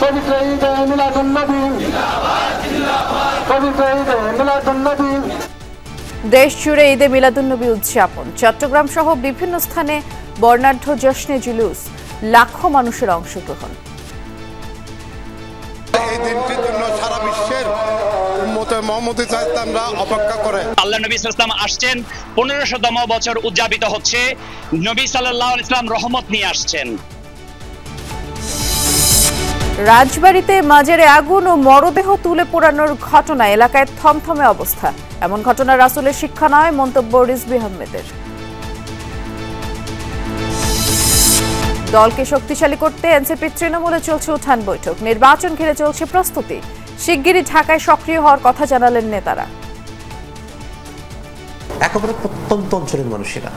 পবিত্র ঈদে মিলাদুন্নবী, পবিত্র ঈদে মিলাদুন্নবী। দেশ জুড়ে ঈদে মিলাদুন্নবী উদযাপন, চট্টগ্রাম সহ বিভিন্ন স্থানে বর্ণাঢ্য জশ্নে জুলুস, লাখো মানুষের অংশগ্রহণ। এই দিনটির জন্য সারা বিশ্বের উম্মতে মুহাম্মদী আমরা অপেক্ষা করে। আল্লাহ নবী সাল্লাল্লাহু আলাইহি ওয়াসাল্লাম আসছেন, 1500তম বছর উদযাপিত হচ্ছে। নবী সাল্লাল্লাহু আলাইহি ওয়াসাল্লাম রহমত নিয়ে আসছেন। রাজবাড়ীতে মাজারে আগুন ও মরদেহ তুলে পোড়ানোর ঘটনা, এলাকায় থমথমে অবস্থা। এমন ঘটনা রাসূলের শিক্ষা নয়, মন্তব্য রিজভী আহমেদের। দলকে শক্তিশালী করতে এনসিপি তৃণমূলে চলছে উঠান বৈঠক, নির্বাচন ঘিরে চলছে প্রস্তুতি। শিগগিরই ঢাকায় সক্রিয় হওয়ার কথা জানালেন নেতারা। একেবারে প্রত্যন্ত অঞ্চলের মানুষেরা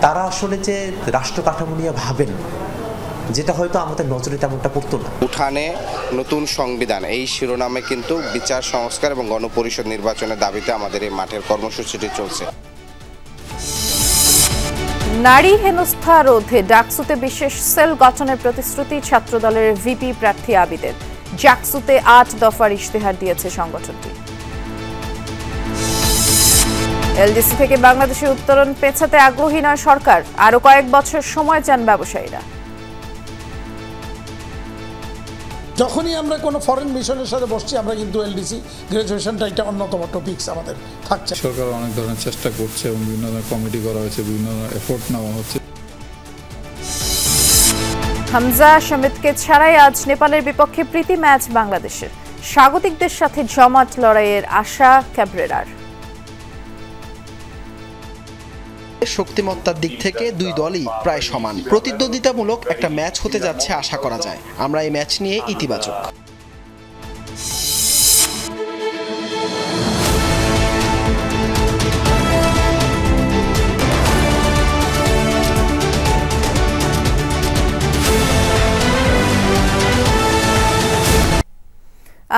তারা আসলে যে রাষ্ট্র কাঠামো নিয়ে ভাবেন, যেটা হয়তো আমাদের নজরে তেমনটা পড়তো না। উঠানে নতুন সংবিধান, এই শিরোনামে কিন্তু বিচার সংস্কার এবং গণপরিষদ নির্বাচনের দাবিতে আমাদের এই মাঠের কর্মসূচিটি চলছে। নারী হেনস্থা রোধে ডাকসুতে বিশেষ সেল গঠনের প্রতিশ্রুতি ছাত্রদলের ভিপি প্রার্থী আবিদের। ডাকসুতে ৮ দফার ইশতেহার দিয়েছে সংগঠনটি। এলডিসি থেকে বাংলাদেশের উত্তরণ পেছাতে আগ্রহী নয় সরকার, আরো কয়েক বছর সময় চান ব্যবসায়ীরা। যখনই আমরা কোনো ফরেন মিশনের সাথে বসছি, আমরা কিন্তু এলডিসি গ্রাজুয়েশনটা একটা অন্যতম টপিকস আমাদের থাকছে। সরকার অনেক ধরনের চেষ্টা করছে এবং বিভিন্ন ধরনের কমিটি করা হয়েছে, বিভিন্ন এফোর্ট নেওয়া হচ্ছে। হামজা শামিদকে ছাড়াই আজ নেপালের বিপক্ষে প্রীতি ম্যাচ বাংলাদেশের। স্বাগতিকদের সাথে জমাট লড়াইয়ের আশা ক্যাবরেরার। শক্তিমত্তার দিক থেকে দুই দলই প্রায় সমান, প্রতিদ্বন্দ্বিতামূলক একটা ম্যাচ হতে যাচ্ছে আশা করা যায়। আমরা এই ম্যাচ নিয়ে ইতিবাচক।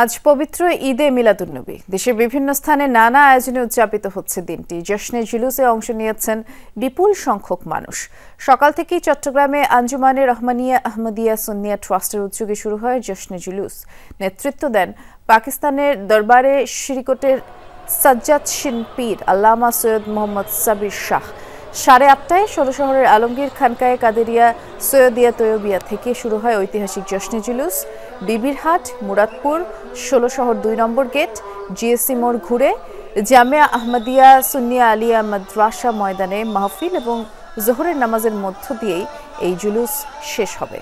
আজ পবিত্র ঈদে মিলাদুন্নবী, দেশের বিভিন্ন স্থানে নানা আয়োজনে উদযাপিত হচ্ছে দিনটি। জশ্নে জুলুসে অংশ নিয়েছেন বিপুল সংখ্যক মানুষ। সকাল থেকেই চট্টগ্রামে আঞ্জুমানে রহমানিয়া আহমদিয়া সুন্নিয়া ট্রাস্টের উদ্যোগে শুরু হয় জশ্নে জুলুস। নেতৃত্ব দেন পাকিস্তানের দরবারে শরিকতের সাজ্জাদ শিন পীর আল্লামা সৈয়দ মোহাম্মদ সাবির শাহ। 8:30টায় ষোলশহরের আলমগীর খানকায়ে কাদেরিয়া সৈয়দিয়া তৈয়বিয়া থেকে শুরু হয় ঐতিহাসিক জশ্নে জুলুস। বিবিরহাট, মুরাদপুর, ষোলশহর 2 নম্বর গেট, জিএসসি মোড় ঘুরে জামিয়া আহমদিয়া সুন্নিয়া আলিয়া মাদ্রাসা ময়দানে মাহফিল এবং জোহরের নামাজের মধ্য দিয়েই এই জুলুস শেষ হবে।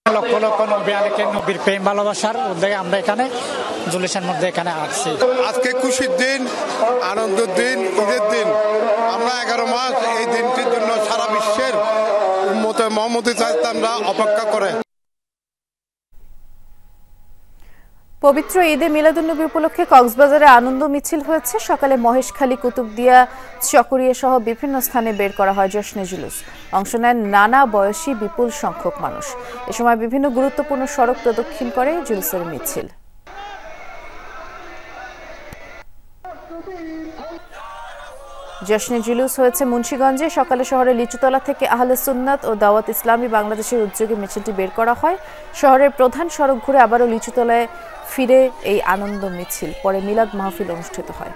লক্ষ লক্ষ নবী আলেকের নবীর প্রেম ভালোবাসার উদ্যোগে আমরা এখানে জুলুসের মধ্যে এখানে আসছি। আজকে খুশির দিন, আনন্দের দিন, ঈদের দিন। আমরা 11 মাস এই দিনটির জন্য সারা বিশ্বের উম্মতে মুহাম্মদী আমরা অপেক্ষা করে। পবিত্র ঈদে মিলাদুন্নবী উপলক্ষে কক্সবাজারে আনন্দ মিছিল হয়েছে। সকালে মহেশখালী, কুতুবদিয়া, চকরিয়া সহ বিভিন্ন স্থানে বের করা হয় জশ্নে জুলুস। অংশ নেন নানা বয়সী বিপুল সংখ্যক মানুষ। এ সময় বিভিন্ন গুরুত্বপূর্ণ সড়ক প্রদক্ষিণ করে জুলুসের মিছিল। জশ্নে জুলুস হয়েছে মুন্সিগঞ্জে। সকালে শহরের লিচুতলা থেকে আহলে সুন্নাত ও দাওয়াত ইসলামী বাংলাদেশের উদ্যোগে মিছিলটি বের করা হয়। শহরের প্রধান সড়ক ঘুরে আবারও লিচুতলায় ফিরে এই আনন্দ মিছিল। পরে মিলাদ মাহফিল অনুষ্ঠিত হয়।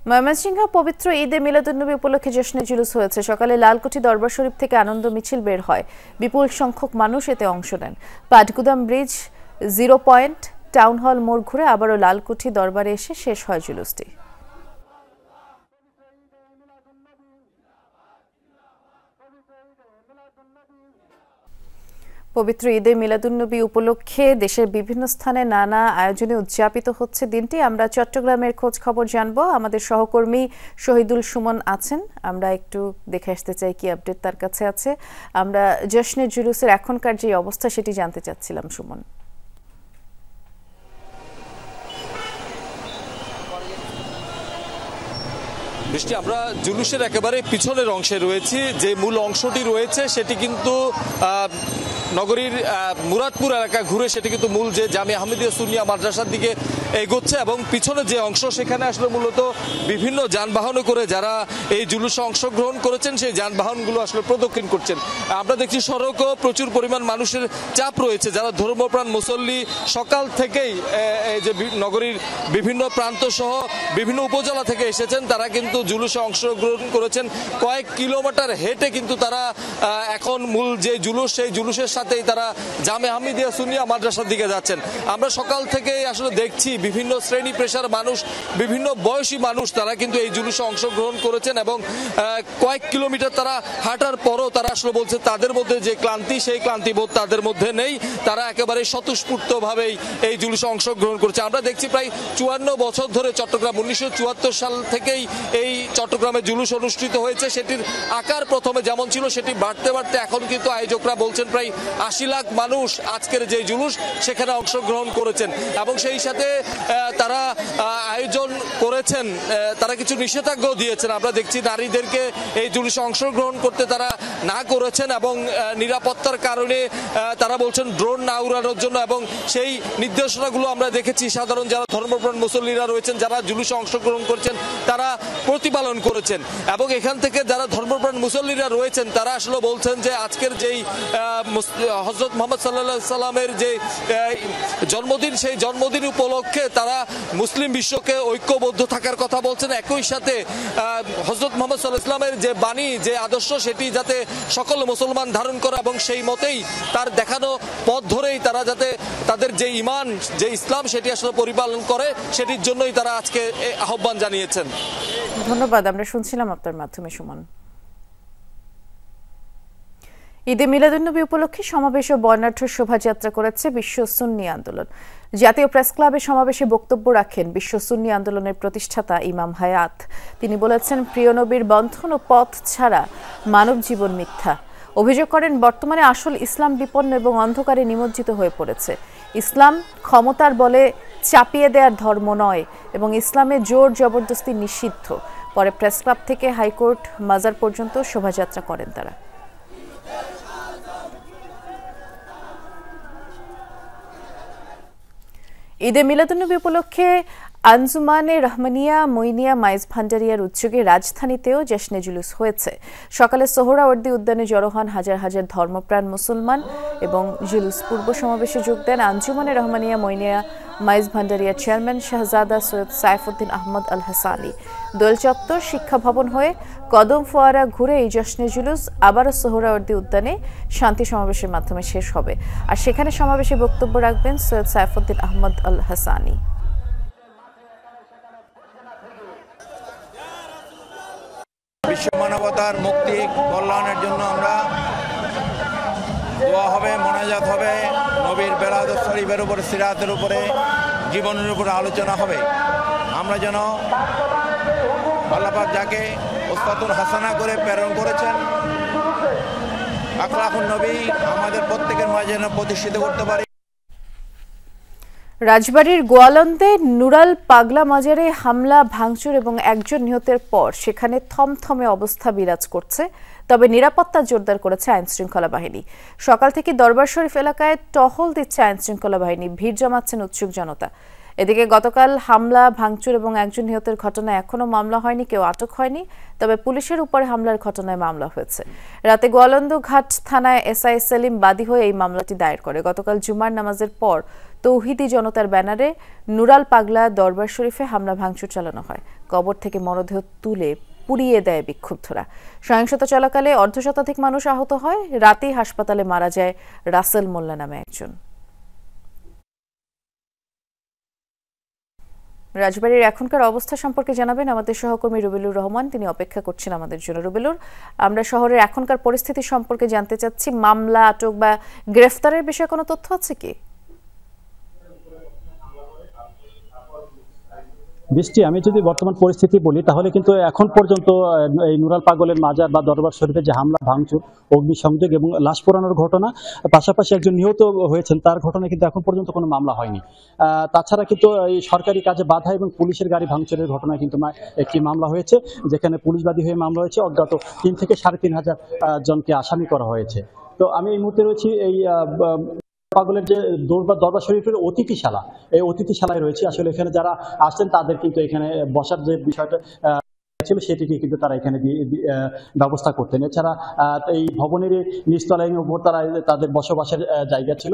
ময়মনসিংহ পবিত্র ঈদে মিলাদুন্নবী উপলক্ষে জশ্নে জুলুস হয়েছে। সকালে লালকুঠি দরবার শরীফ থেকে আনন্দ মিছিল বের হয়। বিপুল সংখ্যক মানুষ এতে অংশ নেন। Patgudam bridge, 0 point, town hall মোড় ঘুরে আবারও লালকুঠি দরবারে এসে শেষ হয় জুলুসটি। পবিত্র ঈদে মিলাদুন্নবী উপলক্ষে দেশের বিভিন্ন স্থানে নানা আয়োজনে উদযাপিত হচ্ছে দিনটি। আমরা চট্টগ্রামের খোঁজ খবর জানবো। আমাদের সহকর্মী শহীদুল সুমন আছেন, আমরা একটু দেখে আসতে চাই কি আপডেট তার কাছে আছে। আমরা জশ্নে জুলুসের এখনকার যে অবস্থা সেটি জানতে চাচ্ছিলাম সুমন। বৃষ্টি, আমরা জুলুসের একেবারে পিছনের অংশে রয়েছি। যে মূল অংশটি রয়েছে সেটি কিন্তু নগরীর মুরাদপুর এলাকা ঘুরে সেটি কিন্তু মূল যে জামিয়া আহমেদিয়া সুন্নিয়া মাদ্রাসার দিকে এগোচ্ছে, এবং পিছনে যে অংশ সেখানে আসলে মূলত বিভিন্ন যানবাহনে করে যারা এই জুলুসে অংশগ্রহণ করেছেন সেই যানবাহনগুলো আসলে প্রদক্ষিণ করছেন। আমরা দেখছি সড়কও প্রচুর পরিমাণ মানুষের চাপ রয়েছে। যারা ধর্মপ্রাণ মুসল্লি সকাল থেকেই এই যে নগরীর বিভিন্ন প্রান্ত সহ বিভিন্ন উপজেলা থেকে এসেছেন, তারা কিন্তু জুলুসে অংশগ্রহণ করেছেন। কয়েক কিলোমিটার হেঁটে কিন্তু তারা এখন মূল যে জুলুস সেই জুলুসের সাথেই তারা জামিয়া আহমেদিয়া সুন্নিয়া মাদ্রাসার দিকে যাচ্ছেন। আমরা সকাল থেকে আসলে দেখছি বিভিন্ন শ্রেণী পেশার মানুষ, বিভিন্ন বয়সী মানুষ তারা কিন্তু এই জুলুসে অংশগ্রহণ করেছেন, এবং কয়েক কিলোমিটার তারা হাঁটার পরও তারা আসলে বলছে তাদের মধ্যে যে ক্লান্তি সেই ক্লান্তিবোধ তাদের মধ্যে নেই। তারা একেবারে স্বতঃস্ফূর্তভাবেই এই জুলুসে অংশগ্রহণ করছে। আমরা দেখছি প্রায় 54 বছর ধরে চট্টগ্রাম 1974 সাল থেকেই এই চট্টগ্রামে জুলুস অনুষ্ঠিত হয়েছে। সেটির আকার প্রথমে যেমন ছিল সেটি বাড়তে বাড়তে এখন কিন্তু আয়োজকরা বলছেন প্রায় 80 লাখ মানুষ আজকের যে জুলুস সেখানে অংশগ্রহণ করেছেন, এবং সেই সাথে তারা আয়োজন করেছেন, তারা কিছু নিষেধাজ্ঞাও দিয়েছেন। আমরা দেখছি নারীদেরকে এই জুলুসে অংশগ্রহণ করতে তারা না করেছেন, এবং নিরাপত্তার কারণে তারা বলছেন ড্রোন না উড়ানোর জন্য, এবং সেই নির্দেশনাগুলো আমরা দেখেছি সাধারণ যারা ধর্মপ্রাণ মুসল্লিরা রয়েছেন যারা জুলুসে অংশগ্রহণ করেছেন তারা প্রতিপালন করেছেন। এবং এখান থেকে যারা ধর্মপ্রাণ মুসল্লিরা রয়েছেন তারা আসলে বলছেন যে আজকের যেই হযরত মুহাম্মদ সাল্লাল্লাহু আলাইহি সাল্লামের যে জন্মদিন সেই জন্মদিন উপলক্ষে তারা মুসলিম বিশ্বকে ঐক্যবদ্ধ থাকার কথা বলছেন। একই সাথে হযরত মুহাম্মদ সাল্লাল্লাহু আলাইহি সাল্লামের যে বাণী যে আদর্শ সেটি যাতে সকল মুসলমান ধারণ করে, এবং সেই মতেই তার দেখানো পথ ধরেই তারা যাতে তাদের যে ঈমান যে ইসলাম সেটি আসলে পরিপালন করে, সেটির জন্যই তারা আজকে আহ্বান জানিয়েছেন। ধন্যবাদ। আমরা শুনছিলাম আপনার মাধ্যমে সুমন। ঈদে মিলাদুন্নবী উপলক্ষে সমাবেশ ও বর্ণাঢ্য শোভাযাত্রা করেছে বিশ্ব সুন্নি আন্দোলন। জাতীয় প্রেস ক্লাবে সমাবেশে বক্তব্য রাখেন বিশ্ব সুন্নি আন্দোলনের প্রতিষ্ঠাতা ইমাম হায়াত। তিনি বলেছেন, প্রিয় নবীর বন্ধন ও পথ ছাড়া মানব জীবন মিথ্যা। অভিযোগ করেন, বর্তমানে আসল ইসলাম বিপন্ন এবং অন্ধকারে নিমজ্জিত হয়ে পড়েছে। ইসলাম ক্ষমতার বলে চাপিয়ে দেওয়ার ধর্ম নয়, এবং ইসলামে জোর জবরদস্তি নিষিদ্ধ। পরে প্রেস ক্লাব থেকে হাইকোর্ট মাজার পর্যন্ত শোভাযাত্রা করেন তারা। ঈদে মিলাদুন্নবী উপলক্ষে আঞ্জুমানে রহমানিয়া মইনিয়া মাইজ ভান্ডারিয়ার উদ্যোগে রাজধানীতেও জশ্নে জুলুস হয়েছে। সকালে সোহরাওয়ার্দী উদ্যানে জড়ো হন হাজার হাজার ধর্মপ্রাণ মুসলমান, এবং জুলুস পূর্ব সমাবেশে যোগ দেন আঞ্জুমানে রহমানিয়া মইনিয়া মাইজ ভান্ডারিয়ার চেয়ারম্যান শাহজাদা সৈয়দ সাইফুদ্দিন আহমদ আল হাসানি। দোল চত্বর, শিক্ষা ভবন হয়ে কদম ফোয়ারা ঘুরে এই জশ্নে জুলুস আবারও সোহরাওয়ার্দী উদ্যানে শান্তি সমাবেশের মাধ্যমে শেষ হবে, আর সেখানে সমাবেশে বক্তব্য রাখবেন সৈয়দ সাইফুদ্দিন আহমদ আল হাসানি। বিশ্ব মানবতার মুক্তি কল্যাণের জন্য আমরা দোয়া হবে, মোনাজাত হবে, নবীর বেলাদত শরীফের উপরে, সিরাতের উপরে, জীবনের উপরে আলোচনা হবে। আমরা যেন আল্লাহ পাক যাকে উসওয়াতুন হাসানা করে প্রেরণ করেছেন আখলাকুন নবী আমাদের প্রত্যেকের মাঝে যেন প্রতিষ্ঠিত করতে পারি। রাজবাড়ীর গোয়ালন্দে নুরাল পাগলা মাজারে হামলা, ভাঙচুর এবং একজন নিহতের পর সেখানে থমথমে অবস্থা বিরাজ করছে। তবে নিরাপত্তা জোরদার করেছে আইনশৃঙ্খলা বাহিনী। সকাল থেকে দরবার শরীফ এলাকায় টহল দিচ্ছে আইনশৃঙ্খলা বাহিনী, ভিড় জমাচ্ছেন উৎসুক জনতা। এদিকে গতকাল হামলা, ভাঙচুর এবং একজন নিহতের ঘটনায় এখনো মামলা হয়নি, কেউ আটক হয়নি। তবে পুলিশের উপরে হামলার ঘটনায় মামলা হয়েছে। রাতে গোয়ালন্দ ঘাট থানায় এসআই সেলিম বাদী হয়ে এই মামলাটি দায়ের করে। গতকাল জুমার নামাজের পর তৌহিদি জনতার ব্যানারে নুরাল পাগলা দরবার শরীফে হামলা ভাঙচুর চালানো হয়। কবর থেকে মরদেহ তুলে পুড়িয়ে দেয় বিক্ষুব্ধরা। সহিংসতা চলাকালে অর্ধশতাধিক মানুষ আহত হয়। রাতেই হাসপাতালে মারা যায় রাসেল মোল্লা নামে একজন। রাজবাড়ীর এখনকার অবস্থা সম্পর্কে জানাবেন আমাদের সহকর্মী রুবেলুর রহমান। তিনি অপেক্ষা করছেন আমাদের জন্য। রুবেলুর, আমরা শহরের এখনকার পরিস্থিতি সম্পর্কে জানতে চাচ্ছি। মামলা, আটক বা গ্রেফতারের বিষয়ে কোনো তথ্য আছে কি? বৃষ্টি, আমি যদি বর্তমান পরিস্থিতি বলি তাহলে কিন্তু এখন পর্যন্ত এই নুরাল পাগলের মাজার বা দরবার শরীফে যে হামলা, ভাঙচুর, অগ্নিসংযোগ এবং লাশ পোড়ানোর ঘটনা, পাশাপাশি একজন নিহত হয়েছেন তার ঘটনা কিন্তু এখন পর্যন্ত কোনো মামলা হয়নি। তাছাড়া কিন্তু এই সরকারি কাজে বাধা এবং পুলিশের গাড়ি ভাঙচুরের ঘটনা কিন্তু একটি মামলা হয়েছে, যেখানে পুলিশবাদী হয়ে মামলা হয়েছে। অজ্ঞাত 3 থেকে 3,500 জনকে আসামি করা হয়েছে। তো আমি এই মুহূর্তে রয়েছি এই পাগলের যে দরবার শরীফের অতিথিশালা, এই অতিথিশালায় রয়েছে। আসলে এখানে যারা আসছেন তাদের কিন্তু এখানে বসার যে বিষয়টা ছিল সেটিকে কিন্তু তারা এখানে ব্যবস্থা করতেন। এছাড়া এই ভবনের নিচতলায় উপর তাদের বসবাসের জায়গা ছিল।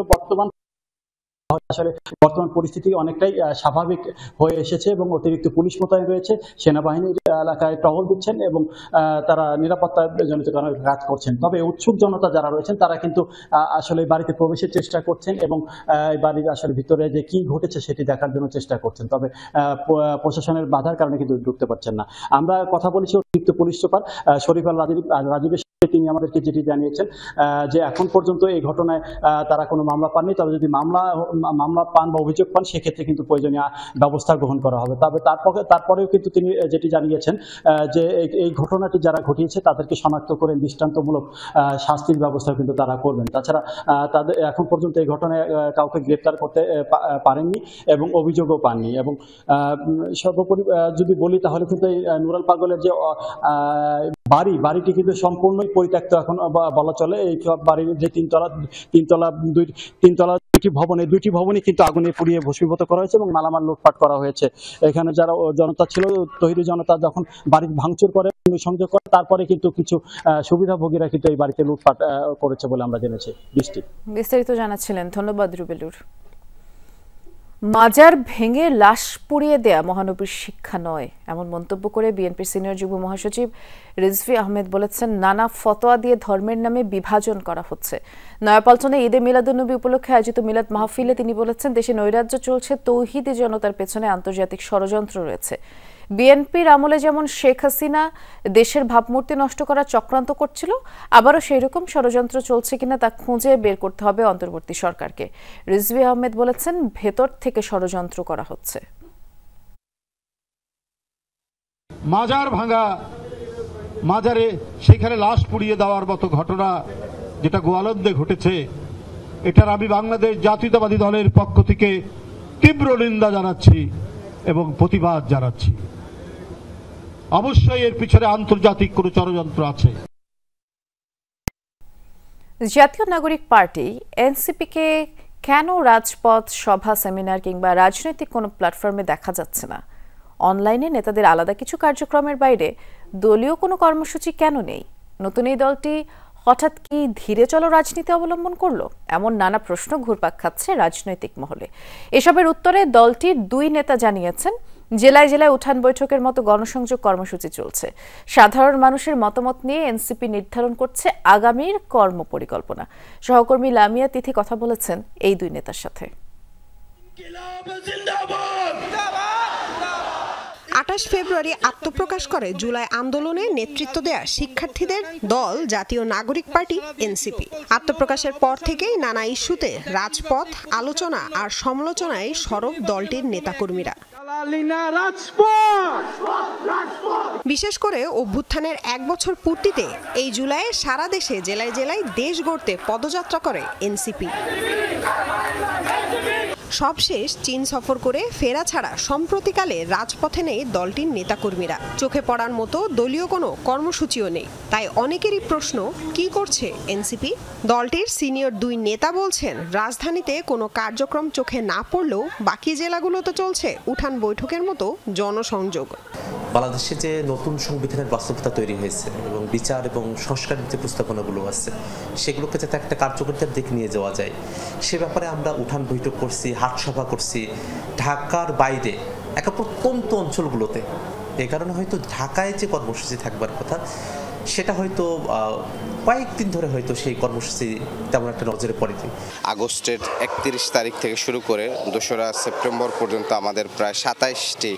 আসলে বর্তমান পরিস্থিতি অনেকটাই স্বাভাবিক হয়ে এসেছে এবং অতিরিক্ত পুলিশ মোতায়েন রয়েছে, সেনাবাহিনীর এলাকায় টহল দিচ্ছেন এবং তারা নিরাপত্তা জনিত কাজ করছেন। তবে উৎসুক জনতা যারা রয়েছেন তারা কিন্তু আসলে বাড়িতে প্রবেশের চেষ্টা করছেন এবং বাড়ির আসলে ভিতরে যে কি ঘটেছে সেটি দেখার জন্য চেষ্টা করছেন। তবে প্রশাসনের বাধার কারণে কিন্তু ঢুকতে পারছেন না। আমরা কথা বলেছি অতিরিক্ত পুলিশ সুপার শরীফ আল রাজীবের, তিনি আমাদেরকে যেটি জানিয়েছেন যে এখন পর্যন্ত এই ঘটনায় তারা কোনো মামলা পাননি। তবে যদি মামলা পান বা অভিযোগ পান সেক্ষেত্রে কিন্তু প্রয়োজনীয় ব্যবস্থা গ্রহণ করা হবে। তবে তারপরেও কিন্তু তিনি যেটি জানিয়েছেন যে এই ঘটনাটি যারা ঘটিয়েছে তাদেরকে শনাক্ত করে দৃষ্টান্তমূলক শাস্তির ব্যবস্থা কিন্তু তারা করবেন। তাছাড়া তাদের এখন পর্যন্ত এই ঘটনায় কাউকে গ্রেপ্তার করতে পারেননি এবং অভিযোগও পাননি। এবং সর্বোপরি যদি বলি তাহলে কিন্তু এই নুরাল পাগলের যে বাড়িটি কিন্তু সম্পূর্ণই পরিত্যক্ত এখন বলা চলে। এই বাড়ির যে তিনতলা দুইটি ভবনই কিন্তু আগুনে পুড়িয়ে ভস্মীভূত করা হয়েছে এবং মালামাল লুটপাট করা হয়েছে। এখানে যারা জনতা ছিল, তৈরি জনতা যখন বাড়ি ভাঙচুর করে, সংযোগ করে, তারপরে কিন্তু কিছু সুবিধাভোগীরা কিন্তু এই বাড়িতে লুটপাট করেছে বলে আমরা জেনেছি। বৃষ্টি, বিস্তারিত জানাচ্ছিলেন। ধন্যবাদ রুবেলুর। মাজার ভেঙে লাশ পুড়িয়ে দেয়া মহানবীর শিক্ষা নয়, এমন মন্তব্য করে বিএনপির সিনিয়র যুগ্ম মহাসচিব রিজভী আহমেদ বলেছেন, নানা ফতোয়া দিয়ে ধর্মের নামে বিভাজন করা হচ্ছে। নয়াপল্টনে ঈদে মিলাদুন্নবী উপলক্ষে আয়োজিত মিলাদ মাহফিলে তিনি বলেছেন, দেশে নৈরাজ্য চলছে, তৌহিদি জনতার পেছনে আন্তর্জাতিক ষড়যন্ত্র রয়েছে। বিএনপির আমলে যেমন শেখ হাসিনা দেশের ভাবমূর্তি নষ্ট করার চক্রান্ত করছিল, আবারও সেই রকম ষড়যন্ত্র চলছে কিনা তা খুঁজে বের করতে হবে অন্তর্বর্তী সরকারকে। রিজভী আহমেদ বলেছেন, ভেতর থেকে ষড়যন্ত্র করা হচ্ছে। মাজার ভাঙা, মাজারে সেখানে লাশ পুড়িয়ে দেওয়ার মতো ঘটনা যেটা গোয়ালন্দে ঘটেছে, এটার আমি বাংলাদেশ জাতীয়তাবাদী দলের পক্ষ থেকে তীব্র নিন্দা জানাচ্ছি এবং প্রতিবাদ জানাচ্ছি। অবশ্যই এর পিছনে আন্তর্জাতিক কোনো ষড়যন্ত্র আছে। জাতীয় নাগরিক পার্টি এনসিপিকে কেন রাজপথ, সভা, সেমিনার কিংবা রাজনৈতিক কোনো প্ল্যাটফর্মে দেখা যাচ্ছে না? অনলাইনে নেতাদের আলাদা কিছু কার্যক্রমের বাইরে দলীয় কোনো কর্মসূচি কেন নেই? নতুন এই দলটি হঠাৎ কি ধীরে চলো রাজনীতি অবলম্বন করলো? এমন নানা প্রশ্ন ঘুরপাক খাচ্ছে রাজনৈতিক মহলে। এসবের উত্তরে দলটির 2 নেতা জানিয়েছেন, জেলায় জেলায় উঠান বৈঠকের মতো গণসংযোগ কর্মসূচি চলছে। সাধারণ মানুষের মতামত নিয়ে এনসিপি নির্ধারণ করছে আগামীর কর্মপরিকল্পনা। সহকর্মী লামিয়া তিথি কথা বলেছেন এই 2 নেতার সাথে। 28 ফেব্রুয়ারি আত্মপ্রকাশ করে জুলাই আন্দোলনে নেতৃত্ব দেয়া শিক্ষার্থীদের দল জাতীয় নাগরিক পার্টি এনসিপি। আত্মপ্রকাশের পর থেকেই নানা ইস্যুতে রাজপথ, আলোচনা আর সমালোচনায় সরব দলটির নেতাকর্মীরা। বিশেষ করে অভ্যুত্থানের 1 বছর পূর্তিতে এই জুলাইয়ে সারা দেশে জেলায় জেলায় দেশ গড়তে পদযাত্রা করে এনসিপি। সবশেষ চীন সফর করে ফেরা ছাড়া সম্প্রতিকালে রাজপথে নেই দলটির নেতাকর্মীরা। চোখে পড়ার মতো দলীয় কোনো কর্মসূচিও নেই। তাই অনেকেরই প্রশ্ন, কি করছে এনসিপি? দলটির সিনিয়র 2 নেতা বলছেন, রাজধানীতে কোনো কার্যক্রম চোখে না পড়লেও বাকি জেলাগুলোতে চলছে উঠান বৈঠকের মতো জনসংযোগ। বাংলাদেশে যে নতুন সংবিধানের বাস্তবতা তৈরি হয়েছে এবং বিচার এবং সংস্কারের যে প্রস্তাবনাগুলো আছে সেগুলোকে যাতে একটা কার্যকরিতার দিকে নিয়ে যাওয়া যায় সে ব্যাপারে আমরা উঠান বৈঠক করছি, হাটসভা করছি ঢাকার বাইরে একটা প্রত্যন্ত অঞ্চলগুলোতে। এই কারণে হয়তো ঢাকায় যে কর্মসূচি থাকবার কথা সেটা হয়তো কয়েকদিন ধরে হয়তো সেই কর্মসূচি তেমন একটা নজরে পড়েনি। আগস্টের 31 তারিখ থেকে শুরু করে 2রা সেপ্টেম্বর পর্যন্ত আমাদের প্রায় 27টি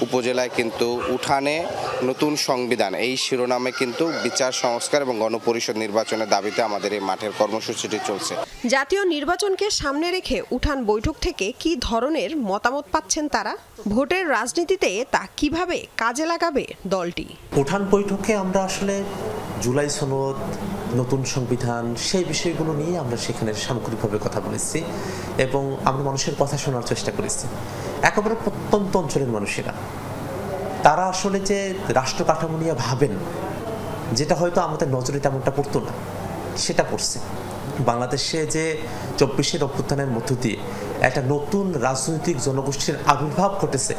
উপজেলায় কিন্তু উঠানে নতুন সংবিধান এই শিরোনামে কিন্তু বিচার সংস্কার এবং গণপরিষদ নির্বাচনের দাবিতে আমাদের এই মাঠের কর্মসূচিটি চলছে। জাতীয় নির্বাচনকে সামনে রেখে উঠান বৈঠক থেকে কি ধরনের মতামত পাচ্ছেন তারা? ভোটের রাজনীতিতে তা কিভাবে কাজে লাগাবে দলটি? উঠান বৈঠকে আমরা আসলে জুলাই সনদ, নতুন সংবিধান, সেই বিষয়গুলো নিয়ে আমরা সেখানে সামগ্রিকভাবে কথা বলেছি এবং আমরা মানুষের কথা শোনার চেষ্টা করেছি। একেবারে প্রত্যন্ত অঞ্চলের মানুষেরা তারা আসলে যে রাষ্ট্র কাঠামো নিয়ে ভাবেন, যেটা হয়তো আমাদের নজরে তেমনটা পড়তো না, সেটা পড়ছে। বাংলাদেশে যে 24-এর অভ্যুত্থানের মধ্য দিয়ে একটা নতুন রাজনৈতিক জনগোষ্ঠীর আবির্ভাব ঘটেছে,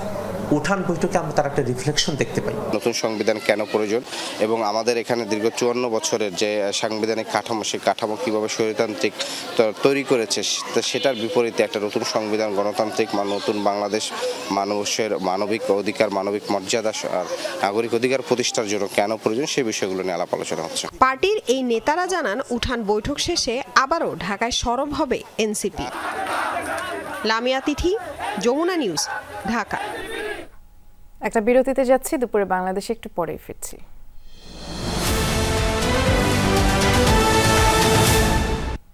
উঠান বৈঠকে আমরা তার একটা রিফ্লেকশন দেখতে পাই। নতুন সংবিধান কেন প্রয়োজন এবং আমাদের এখানে দীর্ঘ 54 বছরের যে সাংবিধানিক কাঠামো, সেই কাঠামো কীভাবে স্বৈরতান্ত্রিক তৈরি করেছে, সেটার বিপরীতে একটা নতুন সংবিধান গণতান্ত্রিক নতুন বাংলাদেশ মানুষের মানবিক অধিকার, মানবিক মর্যাদা আর নাগরিক অধিকার প্রতিষ্ঠার জন্য কেন প্রয়োজন, সেই বিষয়গুলো নিয়ে আলাপ আলোচনা হচ্ছে। পার্টির এই নেতারা জানান উঠান বৈঠক শেষে আবারও ঢাকায় সরব হবে এনসিপি। লামিয়া তিথি, যমুনা নিউজ, ঢাকা। একটা বিরতিতে যাচ্ছি, দুপুরে বাংলাদেশে একটু পরেই ফিরছি।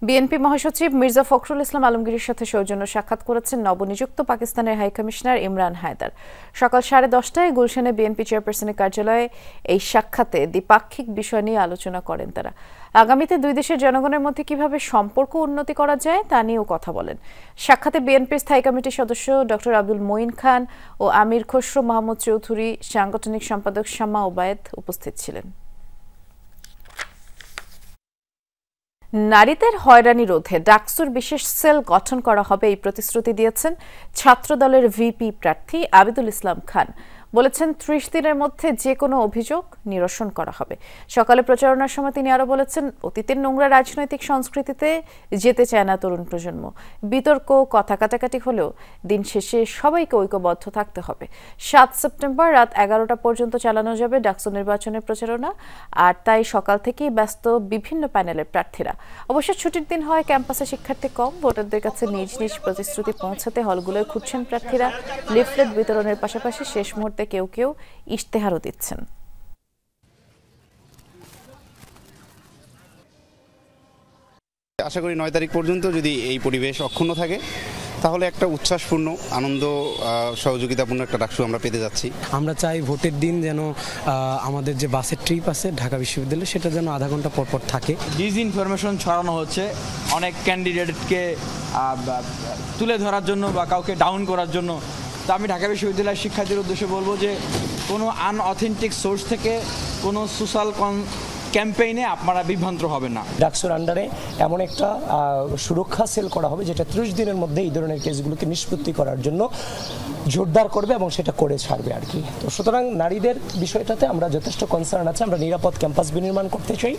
বিএনপি মহাসচিব মির্জা ফখরুল ইসলাম আলমগীরের সাথে সৌজন্য সাক্ষাৎ করেছেন নবনিযুক্ত পাকিস্তানের হাইকমিশনার ইমরান হায়দার। সকাল 10:30টায় গুলশানে বিএনপি চেয়ারপারসনের কার্যালয়ে এই সাক্ষাতে দ্বিপাক্ষিক বিষয় নিয়ে আলোচনা করেন তারা। আগামীতে দুই দেশের জনগণের মধ্যে কিভাবে সম্পর্ক উন্নতি করা যায় তা নিয়েও কথা বলেন। সাক্ষাতে বিএনপির স্থায়ী কমিটির সদস্য ডক্টর আব্দুল মঈন খান ও আমির খসরু মাহমুদ চৌধুরী, সাংগঠনিক সম্পাদক শামা ওবায়েদ উপস্থিত ছিলেন। নারীদের হয়রানি রোধে ডাকসুর বিশেষ সেল গঠন করা হবে, এই প্রতিশ্রুতি দিয়েছেন ছাত্রদলের ভিপি প্রার্থী আবিদুল ইসলাম খান। বলেছেন 30 দিনের মধ্যে যে কোনো অভিযোগ নিরসন করা হবে। সকালে প্রচারণার সময় তিনি আরো বলেছেন, অতীতের নোংরা রাজনৈতিক সংস্কৃতিতে যেতে চায় না তরুণ প্রজন্ম। বিতর্ক, কথা কাটাকাটি হলেও দিন শেষে সবাইকে ঐক্যবদ্ধ থাকতে হবে। 7 সেপ্টেম্বর রাত 11টা পর্যন্ত চালানো যাবে ডাকসু নির্বাচনের প্রচারণা, আর তাই সকাল থেকেই ব্যস্ত বিভিন্ন প্যানেলের প্রার্থীরা। অবশ্য ছুটির দিন হয় ক্যাম্পাসে শিক্ষার্থী কম, ভোটারদের কাছে নিজ নিজ প্রতিশ্রুতি পৌঁছাতে হলগুলোয় খুঁজছেন প্রার্থীরা। লিফলেট বিতরণের পাশাপাশি শেষ মুহূর্তে কেউ কেউ ইশতেহারও দিচ্ছেন। আশা করি 9 তারিখ পর্যন্ত যদি এই পরিবেশ অক্ষুণ্ণ থাকে তাহলে একটা উচ্ছ্বাসপূর্ণ, আনন্দ সহযোগিতাপূর্ণ একটা ডাকসু আমরা পেতে যাচ্ছি। আমরা চাই ভোটের দিন যেন আমাদের যে বাসের ট্রিপ আছে ঢাকা বিশ্ববিদ্যালয়ে, সেটা যেন আধা ঘন্টা পর পর থাকে। ডিসইনফরমেশন ছড়ানো হচ্ছে অনেক ক্যান্ডিডেটকে তুলে ধরার জন্য বা কাউকে ডাউন করার জন্য। তো আমি ঢাকা বিশ্ববিদ্যালয়ের শিক্ষার্থীদের উদ্দেশ্যে বলবো যে কোনো আনঅথেন্টিক সোর্স থেকে কোনো সোশ্যাল ক্যাম্পেইনে আপনারা বিভ্রান্ত হবেন না। ডাকসুর আন্ডারে এমন একটা সুরক্ষা সেল করা হবে যেটা 30 দিনের মধ্যে এই ধরনের কেসগুলোকে নিষ্পত্তি করার জন্য জোরদার করবে এবং সেটা করে ছাড়বে আর কি। তো সুতরাং নারীদের বিষয়টাতে আমরা যথেষ্ট কনসার্ন আছে, আমরা নিরাপদ ক্যাম্পাস বিনির্মাণ করতে চাই।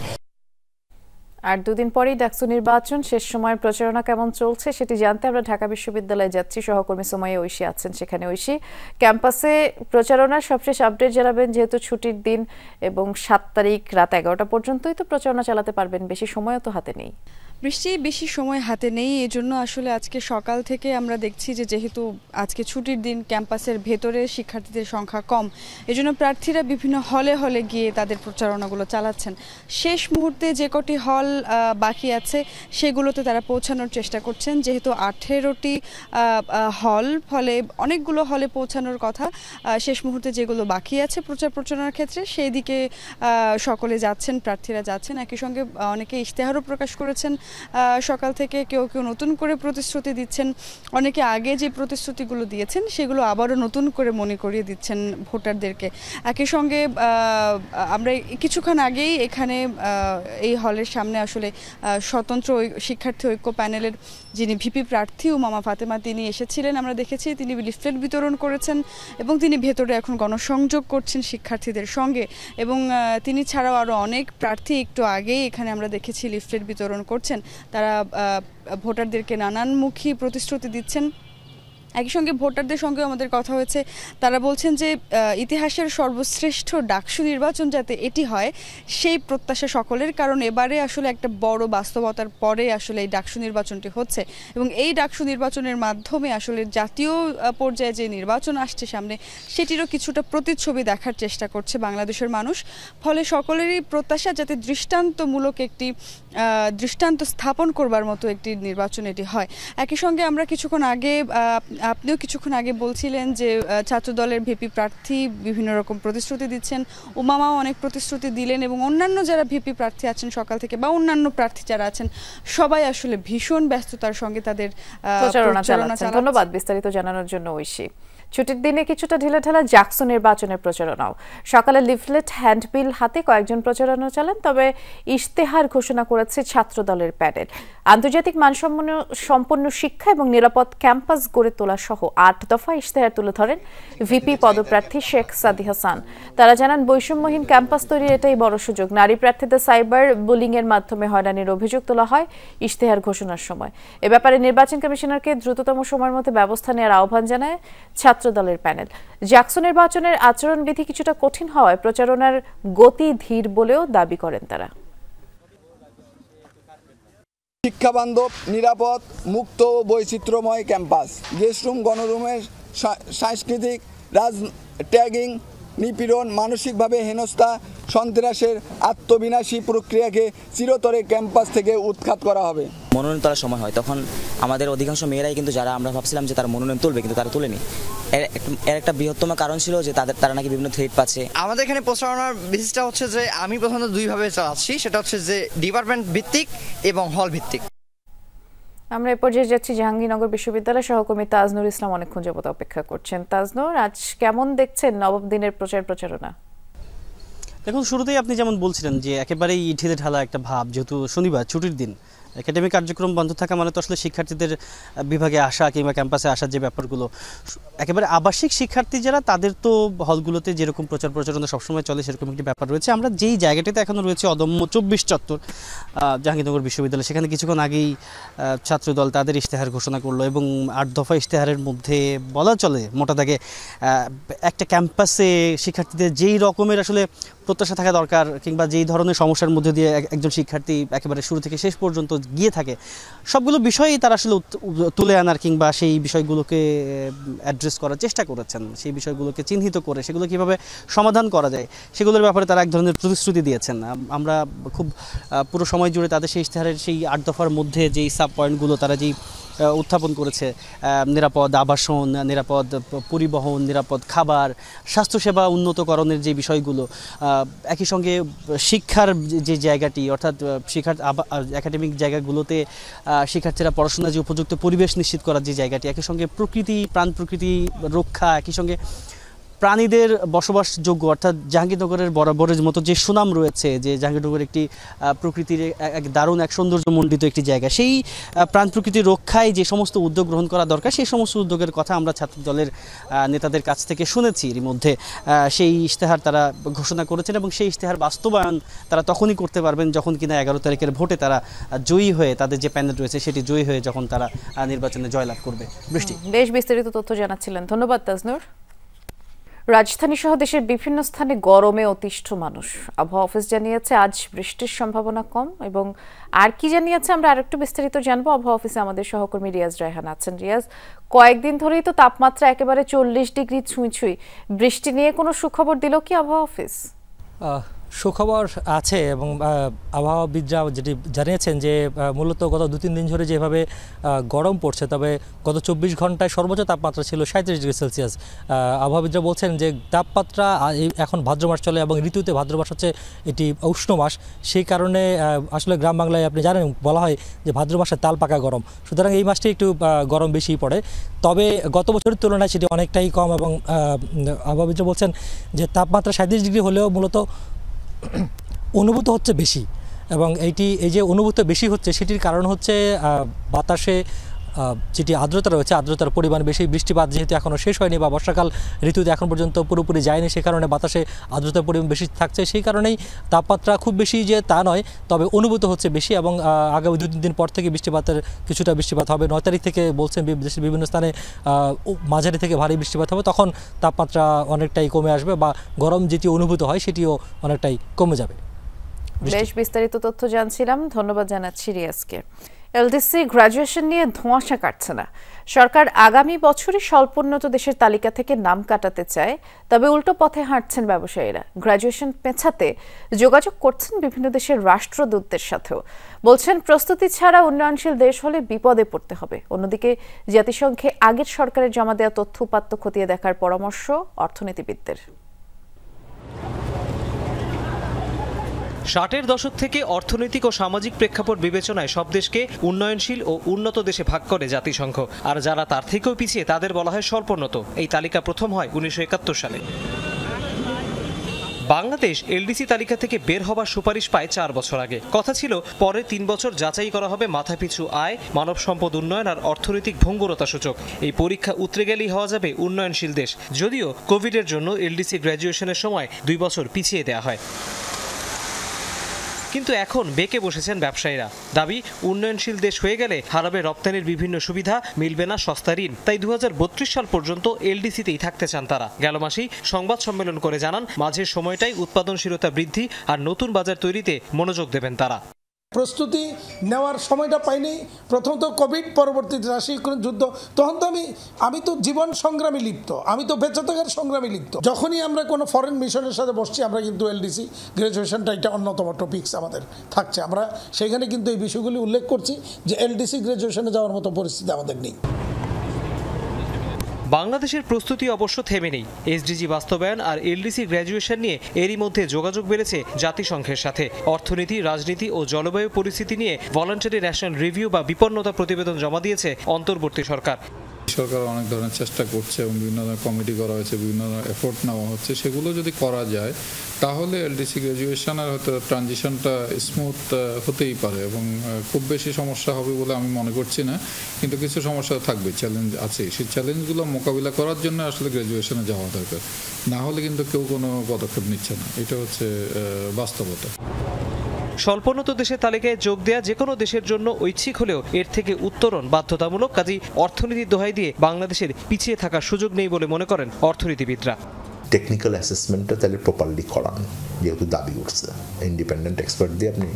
আর দুদিন পরেই ডাকসু নির্বাচন, শেষ সময়ের প্রচারণা কেমন চলছে সেটি জানতে আমরা ঢাকা বিশ্ববিদ্যালয়ে যাচ্ছি। সহকর্মী সুমাইয়া ঐশী আছেন সেখানে। ঐশী, ক্যাম্পাসে প্রচারণার সবশেষ আপডেট জানাবেন, যেহেতু ছুটির দিন এবং 7 তারিখ রাত 11টা পর্যন্তই তো প্রচারণা চালাতে পারবেন, বেশি সময়ও তো হাতে নেই। বেশি সময় হাতে নেই, এজন্য আসলে আজকে সকাল থেকে আমরা দেখছি যে যেহেতু আজকে ছুটির দিন, ক্যাম্পাসের ভেতরে শিক্ষার্থীদের সংখ্যা কম, এজন্য প্রার্থীরা বিভিন্ন হলে হলে গিয়ে তাদের প্রচারণাগুলো চালাচ্ছেন। শেষ মুহূর্তে যে কটি হল বাকি আছে সেগুলোতে তারা পৌঁছানোর চেষ্টা করছেন। যেহেতু 18টি হল, ফলে অনেকগুলো হলে পৌঁছানোর কথা, শেষ মুহূর্তে যেগুলো বাকি আছে প্রচারণার ক্ষেত্রে সেই দিকে সকলে যাচ্ছেন, প্রার্থীরা যাচ্ছেন। একই সঙ্গে অনেকে ইশতেহারও প্রকাশ করেছেন সকাল থেকে, কেউ কেউ নতুন করে প্রতিশ্রুতি দিচ্ছেন, অনেকে আগে যে প্রতিশ্রুতিগুলো দিয়েছেন সেগুলো আবারও নতুন করে মনে করিয়ে দিচ্ছেন ভোটারদেরকে। একই সঙ্গে আমরা কিছুক্ষণ আগেই এখানে এই হলের সামনে আসলে স্বতন্ত্র শিক্ষার্থী ঐক্য প্যানেলের যিনি ভিপি প্রার্থী উমামা ফাতেমা তিনি এসেছিলেন, আমরা দেখেছি তিনি লিফলেট বিতরণ করেছেন এবং তিনি ভেতরে এখন গণসংযোগ করছেন শিক্ষার্থীদের সঙ্গে। এবং তিনি ছাড়াও আরও অনেক প্রার্থী একটু আগেই এখানে আমরা দেখেছি লিফলেট বিতরণ করছেন। তারা ভোটারদেরকে নানানমুখী প্রতিশ্রুতি দিচ্ছেন একই সঙ্গে ভোটারদের সঙ্গে আমাদের কথা হয়েছে, তারা বলছেন যে ইতিহাসের সর্বশ্রেষ্ঠ ডাকসু নির্বাচন যাতে এটি হয় সেই প্রত্যাশা সকলের, কারণ এবারে আসলে একটা বড় বাস্তবতার পরে আসলে এই ডাকসু নির্বাচনটি হচ্ছে এবং এই ডাকসু নির্বাচনের মাধ্যমে আসলে জাতীয় পর্যায়ে যে নির্বাচন আসছে সামনে সেটিরও কিছুটা প্রতিচ্ছবি দেখার চেষ্টা করছে বাংলাদেশের মানুষ। ফলে সকলেরই প্রত্যাশা যাতে দৃষ্টান্ত স্থাপন করবার মতো একটি নির্বাচন এটি হয়। একই সঙ্গে আমরা আপনিও কিছুক্ষণ আগে বলছিলেন যে ছাত্রদলের ভিপি প্রার্থী বিভিন্ন রকম প্রতিশ্রুতি দিচ্ছেন, উমামাও অনেক প্রতিশ্রুতি দিলেন এবং অন্যান্য যারা ভিপি প্রার্থী আছেন সকাল থেকে বা অন্যান্য প্রার্থী যারা আছেন সবাই আসলে ভীষণ ব্যস্ততার সঙ্গে তাদের প্রচারণা চালাচ্ছেন। ধন্যবাদ বিস্তারিত জানানোর জন্য ঐশী। ছুটির দিনে কিছুটা ঢিলেঢালা জাকসু নির্বাচনের প্রচারণাও। সকালে লিফলেট, হ্যান্ডবিল হাতে কয়েকজন প্রচারণা চালান, তবে ইশতেহার ঘোষণা করেছে ছাত্রদলের প্যানেল। আন্তর্জাতিক মানসম্পন্ন শিক্ষা এবং নিরাপদ ক্যাম্পাস গড়ে তোলা সহ 8 দফা ইশতেহার তুলে ধরেন ভিপি পদপ্রার্থী শেখ সাদি হাসান। তারা জানান, বৈষম্যহীন ক্যাম্পাস তৈরির এটাই বড় সুযোগ। নারী প্রার্থীদের সাইবার বুলিং এর মাধ্যমে হয়রানির অভিযোগ তোলা হয় ইশতেহার ঘোষণার সময়। এ ব্যাপারে নির্বাচন কমিশনারকে দ্রুততম সময়ের মধ্যে ব্যবস্থা নেওয়ার আহ্বান জানায় ছাত্রদলের প্যানেল। জাকসু নির্বাচনের আচরণবিধি কিছুটা কঠিন হওয়ায় প্রচারণার গতি ধীর বলেও দাবি করেন তারা। শিক্ষাবান্ধব, নিরাপদ, মুক্ত ও বৈচিত্র্যময় ক্যাম্পাস, গেস্টরুম, গণরুমের সাংস্কৃতিক ট্যাগিং, নিপীড়ন, মানসিকভাবে হেনস্থা, সন্ত্রাসের আত্মবিনাশী প্রক্রিয়াকে চিরতরে ক্যাম্পাস থেকে উৎখাত করা হবে। মনোনয়ন তোলার সময় হয় তখন আমাদের অধিকাংশ মেয়েরাই কিন্তু, যারা আমরা ভাবছিলাম যে তারা মনোনয়ন তুলবে কিন্তু তারা তুলেনি। এর একটা বৃহত্তম কারণ ছিল যে তারা নাকি বিভিন্ন থ্রেট পাচ্ছে। আমাদের এখানে প্রচারণার বেসিসটা হচ্ছে যে আমি প্রথমত দুইভাবে চালাচ্ছি, সেটা হচ্ছে যে ডিপার্টমেন্ট ভিত্তিক এবং হল ভিত্তিক। আমরা এ পর্যায়ে যাচ্ছি জাহাঙ্গীরনগর বিশ্ববিদ্যালয়ের সহকর্মী তাজনুর ইসলাম অনেকক্ষণ যাবত অপেক্ষা করছেন। তাজনুর, আজ কেমন দেখছেন নবম দিনের প্রচারণা? দেখুন, শুরুতেই আপনি যেমন বলছিলেন যে একেবারেই ঢিলে ঢালা একটা ভাব, যেহেতু শনিবার ছুটির দিন, একাডেমিক কার্যক্রম বন্ধ থাকা মানে তো আসলে শিক্ষার্থীদের বিভাগে আসা কিংবা ক্যাম্পাসে আসার যে ব্যাপারগুলো, একেবারে আবাসিক শিক্ষার্থী যারা, তাদের তো হলগুলোতে যেরকম প্রচারণা সবসময় চলে সেরকম একটি ব্যাপার রয়েছে। আমরা যেই জায়গাটিতে এখনও রয়েছে অদম্য 24 চত্বর জাহাঙ্গীরনগর বিশ্ববিদ্যালয়, সেখানে কিছুক্ষণ আগেই ছাত্রদল তাদের ইশতেহার ঘোষণা করলো এবং 8 দফা ইশতেহারের মধ্যে বলা চলে মোটা দাগে একটা ক্যাম্পাসে শিক্ষার্থীদের যেই রকমের আসলে প্রত্যাশা থাকা দরকার কিংবা যেই ধরনের সমস্যার মধ্যে দিয়ে একজন শিক্ষার্থী একেবারে শুরু থেকে শেষ পর্যন্ত গিয়ে থাকে, সবগুলো বিষয়ই তারা আসলে তুলে আনার কিংবা সেই বিষয়গুলোকে অ্যাড্রেস করার চেষ্টা করেছেন। সেই বিষয়গুলোকে চিহ্নিত করে সেগুলো কীভাবে সমাধান করা যায় সেগুলোর ব্যাপারে তারা এক ধরনের প্রতিশ্রুতি দিয়েছেন। আমরা খুব পুরো সময় জুড়ে তাদের সেই ইশতেহারের সেই 8 দফার মধ্যে যেই সাব পয়েন্টগুলো তারা যেই উত্থাপন করেছে, নিরাপদ আবাসন, নিরাপদ পরিবহন, নিরাপদ খাবার, স্বাস্থ্যসেবা উন্নতকরণের যে বিষয়গুলো, একই সঙ্গে শিক্ষার যে জায়গাটি, অর্থাৎ একাডেমিক জায়গাগুলোতে শিক্ষার্থীরা পড়াশোনা যে উপযুক্ত পরিবেশ নিশ্চিত করার যে জায়গাটি, একই সঙ্গে প্রাণ প্রকৃতি রক্ষা, একই সঙ্গে প্রাণীদের বসবাসযোগ্য, অর্থাৎ জাহাঙ্গীরনগরের বরাবরের মতো যে সুনাম রয়েছে যে জাহাঙ্গীরনগর একটি প্রকৃতির এক দারুণ এক সৌন্দর্যমণ্ডিত একটি জায়গা, সেই প্রাণ প্রকৃতি রক্ষায় যে সমস্ত উদ্যোগ গ্রহণ করা দরকার সেই সমস্ত উদ্যোগের কথা আমরা ছাত্রদলের নেতাদের কাছ থেকে শুনেছি। এর মধ্যে সেই ইশতেহার তারা ঘোষণা করেছেন এবং সেই ইশতেহার বাস্তবায়ন তারা তখনই করতে পারবেন যখন কিনা 11 তারিখের ভোটে তারা জয়ী হয়ে, তাদের যে প্যানেল রয়েছে সেটি জয়ী হয়ে যখন তারা নির্বাচনে জয়লাভ করবে। বৃষ্টি, বেশ বিস্তারিত তথ্য জানাচ্ছিলেন, ধন্যবাদ তাজনুর। রাজধানী সহ দেশের বিভিন্ন স্থানে গরমে অতিষ্ঠ মানুষ। আবহাওয়া অফিস জানিয়েছে আজ বৃষ্টির সম্ভাবনা কম, এবং আর কি জানিয়েছে আমরা আরেকটু বিস্তারিত জানবো। আবহাওয়া অফিসে আমাদের সহকর্মী রিয়াজ রায়হান আছেন। রিয়াজ, কয়েকদিন ধরেই তো তাপমাত্রা একেবারে 40 ডিগ্রি ছুঁই। বৃষ্টি নিয়ে কোনো সুখবর দিল কি আবহাওয়া অফিস? সুখবর আছে এবং আবহাওয়াবিদরা যেটি জানিয়েছেন যে মূলত গত 2-3 দিন ধরে যেভাবে গরম পড়ছে, তবে গত 24 ঘন্টায় সর্বোচ্চ তাপমাত্রা ছিল 37 ডিগ্রি সেলসিয়াস। আবহাওয়াবিদরা বলছেন যে তাপমাত্রা এখন ভাদ্র মাস চলে এবং ঋতুতে ভাদ্র মাস হচ্ছে এটি উষ্ণ মাস, সেই কারণে আসলে গ্রাম বাংলায় আপনি জানেন বলা হয় যে ভাদ্র মাসে তাল পাকা গরম, সুতরাং এই মাসটি একটু গরম বেশি পড়ে। তবে গত বছরের তুলনায় সেটি অনেকটাই কম এবং আবহাওয়াবিদরা বলছেন যে তাপমাত্রা 37 ডিগ্রি হলেও মূলত অনুভূত হচ্ছে বেশি, এবং এই যে অনুভূত বেশি হচ্ছে সেটির কারণ হচ্ছে বাতাসে যেটি আর্দ্রতা রয়েছে আর্দ্রতার পরিমাণ বেশি, বৃষ্টিপাত যেহেতু এখনও শেষ হয়নি বা বর্ষাকাল ঋতুতে এখন পর্যন্ত পুরোপুরি যায়নি, সে কারণে বাতাসে আর্দ্রতার পরিমাণ বেশি থাকছে, সেই কারণেই তাপমাত্রা খুব বেশি যে তা নয়, তবে অনুভূত হচ্ছে বেশি এবং আগামী 2-3 দিন পর থেকে কিছুটা বৃষ্টিপাত হবে। 9 তারিখ থেকে বলছেন দেশের বিভিন্ন স্থানে মাঝারি থেকে ভারী বৃষ্টিপাত হবে, তখন তাপমাত্রা অনেকটাই কমে আসবে বা গরম যেটি অনুভূত হয় সেটিও অনেকটাই কমে যাবে। বেশ বিস্তারিত তথ্য জানছিলাম, ধন্যবাদ জানাচ্ছি রিয়াজকে। এলডিসি গ্র্যাজুয়েশন নিয়ে ধোঁয়াশা কাটছে না। সরকার আগামী বছরই স্বল্পোন্নত দেশের তালিকা থেকে নাম কাটাতে চায়, তবে উল্টো পথে হাঁটছেন ব্যবসায়ীরা। গ্র্যাজুয়েশন পেছাতে যোগাযোগ করছেন বিভিন্ন দেশের রাষ্ট্রদূতদের সাথেও। বলছেন প্রস্তুতি ছাড়া উন্নয়নশীল দেশ হলে বিপদে পড়তে হবে। অন্যদিকে জাতিসংঘে আগের সরকারের জমা দেওয়া তথ্য উপাত্ত খতিয়ে দেখার পরামর্শ অর্থনীতিবিদদের। 60-এর দশক থেকে অর্থনৈতিক ও সামাজিক প্রেক্ষাপট বিবেচনায় সব দেশকে উন্নয়নশীল ও উন্নত দেশে ভাগ করে জাতিসংঘ, আর যারা তার থেকেও পিছিয়ে তাদের বলা হয় স্বল্পোন্নত। এই তালিকা প্রথম হয় 1971 সালে। বাংলাদেশ এলডিসি তালিকা থেকে বের হবার সুপারিশ পায় 4 বছর আগে। কথা ছিল পরে 3 বছর যাচাই করা হবে মাথাপিছু আয়, মানব সম্পদ উন্নয়ন আর অর্থনৈতিক ভঙ্গুরতা সূচক। এই পরীক্ষা উতরে গেলেই হওয়া যাবে উন্নয়নশীল দেশ, যদিও কোভিডের জন্য এলডিসি গ্র্যাজুয়েশনের সময় 2 বছর পিছিয়ে দেওয়া হয়। কিন্তু এখন বেঁকে বসেছেন ব্যবসায়ীরা। দাবি, উন্নয়নশীল দেশ হয়ে গেলে হারাবে রপ্তানির বিভিন্ন সুবিধা, মিলবে না সস্তা ঋণ। তাই 2032 সাল পর্যন্ত এলডিসিতেই থাকতে চান তারা। গেল মাসেই সংবাদ সম্মেলন করে জানান, মাঝের সময়টাই উৎপাদনশীলতা বৃদ্ধি আর নতুন বাজার তৈরিতে মনোযোগ দেবেন তারা। প্রস্তুতি নেওয়ার সময়টা পাইনি। প্রথমত কোভিড, পরবর্তীতে রাশিয়া যুদ্ধ, তখন তো আমি তো জীবন সংগ্রামী লিপ্ত, আমি তো বেঁচে থাকার সংগ্রামী লিপ্ত। যখনই আমরা কোনো ফরেন মিশনের সাথে বসছি, আমরা কিন্তু এলডিসি গ্র্যাজুয়েশনটা এটা অন্যতম টপিকস আমাদের থাকছে। আমরা সেখানে কিন্তু এই বিষয়গুলি উল্লেখ করছি যে এলডিসি গ্র্যাজুয়েশনে যাওয়ার মতো পরিস্থিতি আমাদের নেই। বাংলাদেশের প্রস্তুতি অবশ্য থেমে নেই। এসডিজি বাস্তবায়ন আর এলডিসি গ্র্যাজুয়েশন নিয়ে এরই মধ্যে যোগাযোগ বেড়েছে জাতিসংঘের সাথে। অর্থনীতি, রাজনীতি ও জলবায়ু পরিস্থিতি নিয়ে ভলান্টারি ন্যাশনাল রিভিউ বা বিপন্নতা প্রতিবেদন জমা দিয়েছে অন্তর্বর্তী সরকার। সরকার অনেক ধরনের চেষ্টা করছে এবং বিভিন্ন ধরনের কমিটি করা হয়েছে, বিভিন্ন ধরনের এফোর্ট নেওয়া হচ্ছে। সেগুলো যদি করা যায় তাহলে এলডিসি গ্র্যাজুয়েশনের হয়তো ট্রানজিশনটা স্মুথ হতেই পারে এবং খুব বেশি সমস্যা হবে বলে আমি মনে করছি না। কিন্তু কিছু সমস্যা থাকবে, চ্যালেঞ্জ আছে। সেই চ্যালেঞ্জগুলো মোকাবিলা করার জন্য আসলে গ্র্যাজুয়েশনে যাওয়া দরকার, না হলে কিন্তু কেউ কোনো পদক্ষেপ নিচ্ছে না। এটা হচ্ছে বাস্তবতা। স্বল্পোন্নত দেশের তালিকায় যোগ দেয়া যে কোনো দেশের জন্য ঐচ্ছিক হলেও এর থেকে উত্তরণ বাধ্যতামূলক। কাজেই অর্থনীতির দোহাই দিয়ে বাংলাদেশের পিছিয়ে থাকার সুযোগ নেই বলে মনে করেন অর্থনীতিবিদরা। টেকনিক্যাল অ্যাসেসমেন্টটা তাহলে প্রপারলি করান, যেহেতু দাবি উঠছে। ইন্ডিপেন্ডেন্ট এক্সপার্ট দিয়ে আপনি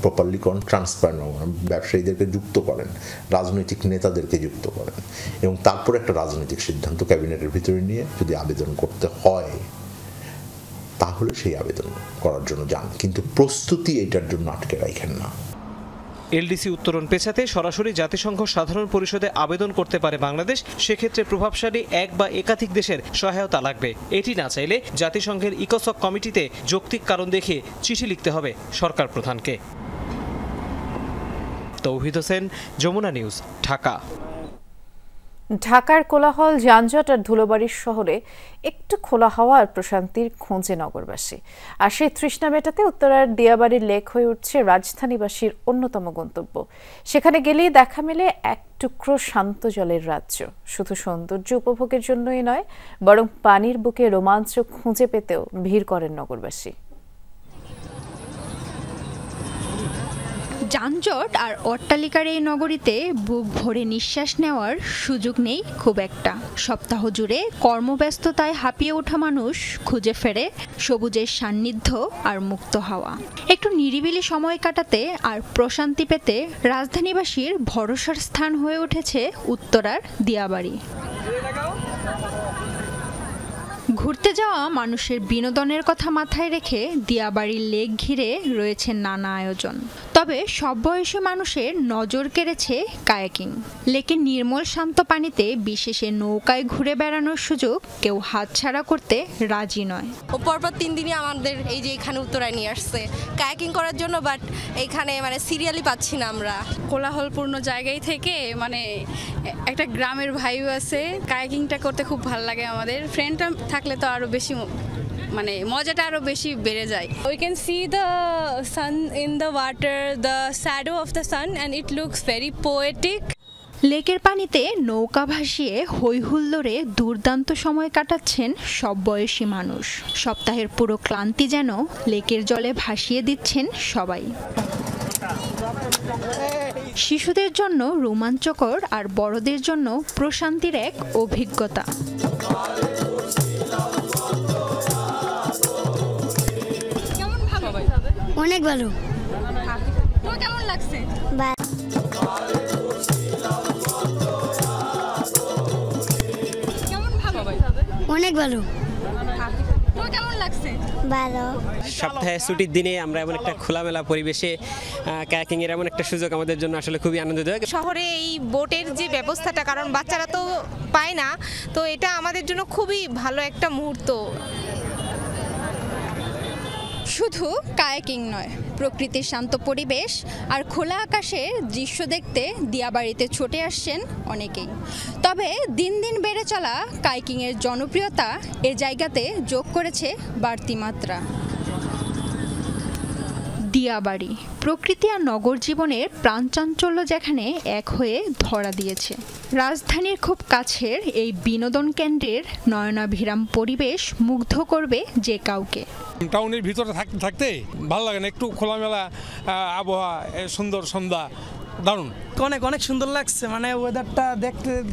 প্রপারলি করেন, ট্রান্সপারেন্ট করেন, ব্যবসায়ীদেরকে যুক্ত করেন, রাজনৈতিক নেতাদেরকে যুক্ত করেন এবং তারপর একটা রাজনৈতিক সিদ্ধান্ত ক্যাবিনেটের ভিতরে নিয়ে যদি আবেদন করতে হয় তাহলে সেই আবেদন করার জন্য যান, কিন্তু প্রস্তুতি এটার জন্য আটকে রাখেন না। এলডিসি উত্তরণ পেছাতে সরাসরি জাতিসংঘ সাধারণ পরিষদে আবেদন করতে পারে বাংলাদেশ। সেক্ষেত্রে প্রভাবশালী এক বা একাধিক দেশের সহায়তা লাগবে। এটি না চাইলে জাতিসংঘের ইকোসক কমিটিতে যৌক্তিক কারণ দেখিয়ে চিঠি লিখতে হবে সরকার প্রধানকে। তৌহিদ হোসেন, যমুনা নিউজ, ঢাকা। ঢাকার কোলাহল, যানজট আর ধুলোবাড়ির শহরে একটু খোলা হাওয়া আর প্রশান্তির খোঁজে নগরবাসী। আর সেই তৃষ্ণা মেটাতে উত্তরার দিয়াবাড়ির লেক হয়ে উঠছে রাজধানীবাসীর অন্যতম গন্তব্য। সেখানে গেলেই দেখা মেলে এক টুকরো শান্ত জলের রাজ্য। শুধু সৌন্দর্য উপভোগের জন্যই নয়, বরং পানির বুকে রোমাঞ্চ খুঁজে পেতেও ভিড় করেন নগরবাসী। যানজট আর অট্টালিকার এই নগরীতে বুক ভরে নিঃশ্বাস নেওয়ার সুযোগ নেই খুব একটা। সপ্তাহ জুড়ে কর্মব্যস্ততায় হাঁপিয়ে ওঠা মানুষ খুঁজে ফেরে সবুজের সান্নিধ্য আর মুক্ত হাওয়া। একটু নিরিবিলি সময় কাটাতে আর প্রশান্তি পেতে রাজধানীবাসীর ভরসার স্থান হয়ে উঠেছে উত্তরার দিয়াবাড়ি। ঘুরতে যাওয়া মানুষের বিনোদনের কথা মাথায় রেখে দিয়াবাড়ির লেক ঘিরে রয়েছে নানা আয়োজন। তবে সব বয়সী মানুষের নজর কেড়েছে কায়াকিং। লেকের নির্মল শান্ত পানিতে বিশেষে নৌকায় ঘুরে বেড়ানোর সুযোগ কেউ হাতছাড়া করতে রাজি নয়। পরপর 3 দিনই আমাদের এই যে এখানে উত্তরায় নিয়ে আসছে কায়াকিং করার জন্য, বাট এখানে মানে সিরিয়ালি পাচ্ছি না আমরা। কোলাহলপূর্ণ জায়গায় থেকে মানে একটা গ্রামের ভাইব আছে। কায়াকিংটা করতে খুব ভালো লাগে আমাদের। ফ্রেন্ডরা থাকলে তো আরো বেশি মানে মজাটা আরো বেশি বেড়ে যায়। We can see the sun in the water, the shadow of the sun, and it looks very poetic. লেকের পানিতে নৌকা ভাসিয়ে হই হুল্লোড়ে দুর্দান্ত সময় কাটাচ্ছেন সব বয়সী মানুষ। সপ্তাহের পুরো ক্লান্তি যেন লেকের জলে ভাসিয়ে দিচ্ছেন সবাই। শিশুদের জন্য রোমাঞ্চকর আর বড়দের জন্য প্রশান্তির এক অভিজ্ঞতা। অনেক ভালো। কেমন লাগছে? অনেক ভালো। কেমন লাগছে? ভালো। সপ্তাহে ছুটির দিনে আমরা এমন একটা খোলামেলা পরিবেশে কায়াকিং এর এমন একটা সুযোগ আমাদের জন্য আসলে খুবই আনন্দদায়ক। শহরে এই বোটের যে ব্যবস্থাটা, কারণ বাচ্চারা তো পায় না, তো এটা আমাদের জন্য খুবই ভালো একটা মুহূর্ত। শুধু কায়াকিং নয়, প্রকৃতির শান্ত পরিবেশ আর খোলা আকাশের দৃশ্য দেখতে দিয়াবাড়িতে ছুটে আসছেন অনেকেই। তবে দিন দিন বেড়ে চলা কায়াকিংয়ের জনপ্রিয়তা এ জায়গাতে যোগ করেছে বাড়তি মাত্রা। দিয়াবাড়ি প্রকৃতি আর নগর জীবনের প্রাণচাঞ্চল্য যেখানে এক হয়ে ধরা দিয়েছে। রাজধানীর খুব কাছের এই বিনোদন কেন্দ্রের নয়নাভিরাম পরিবেশ মুগ্ধ করবে যে কাউকে। টাউনের ভিতরে থাকতে থাকতে ভালো লাগে না, একটু খোলামেলা আবহাওয়া, সুন্দর সন্ধ্যা, দারুণ। অনেক অনেক সুন্দর লাগছে, মানে ওয়েদারটা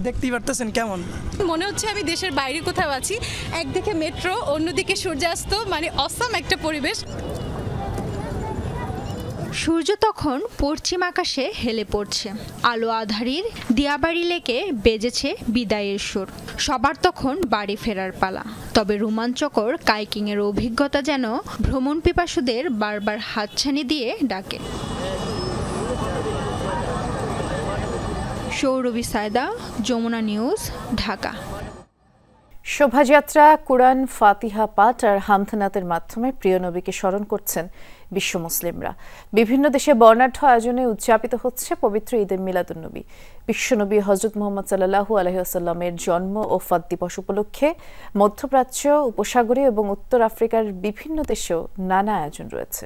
দেখতেই পারতেছেন কেমন। মনে হচ্ছে আমি দেশের বাইরে কোথাও আছি। একদিকে মেট্রো, অন্যদিকে সূর্যাস্ত, মানে অসাম একটা পরিবেশ। সূর্য তখন পশ্চিম আকাশে হেলে পড়ছে, আলো আধারির দিয়াবাড়ি লেকে বেজেছে বিদায়ের সুর। সবার তখন বাড়ি ফেরার পালা। তবে রোমাঞ্চকর কায়াকিংয়ের অভিজ্ঞতা যেন ভ্রমণ পিপাসুদের বারবার হাতছানি দিয়ে ডাকে। সৌরভী সায়দা, যমুনা নিউজ, ঢাকা। শোভাযাত্রা, কুরআন, ফাতিহা পাঠ আর হামদনাতের মাধ্যমে প্রিয় নবীকে স্মরণ করছেন বিশ্ব মুসলিমরা। বিভিন্ন দেশে বর্ণাঢ্য আয়োজনে উদযাপিত হচ্ছে পবিত্র ঈদে মিলাদুন্নবী। বিশ্বনবী হযরত মুহাম্মদ সাল্লাল্লাহু আলাইহি ওয়াসাল্লামের জন্ম ও ওফাত দিবস উপলক্ষে মধ্যপ্রাচ্য, উপসাগরীয় এবং উত্তর আফ্রিকার বিভিন্ন দেশেও নানা আয়োজন রয়েছে।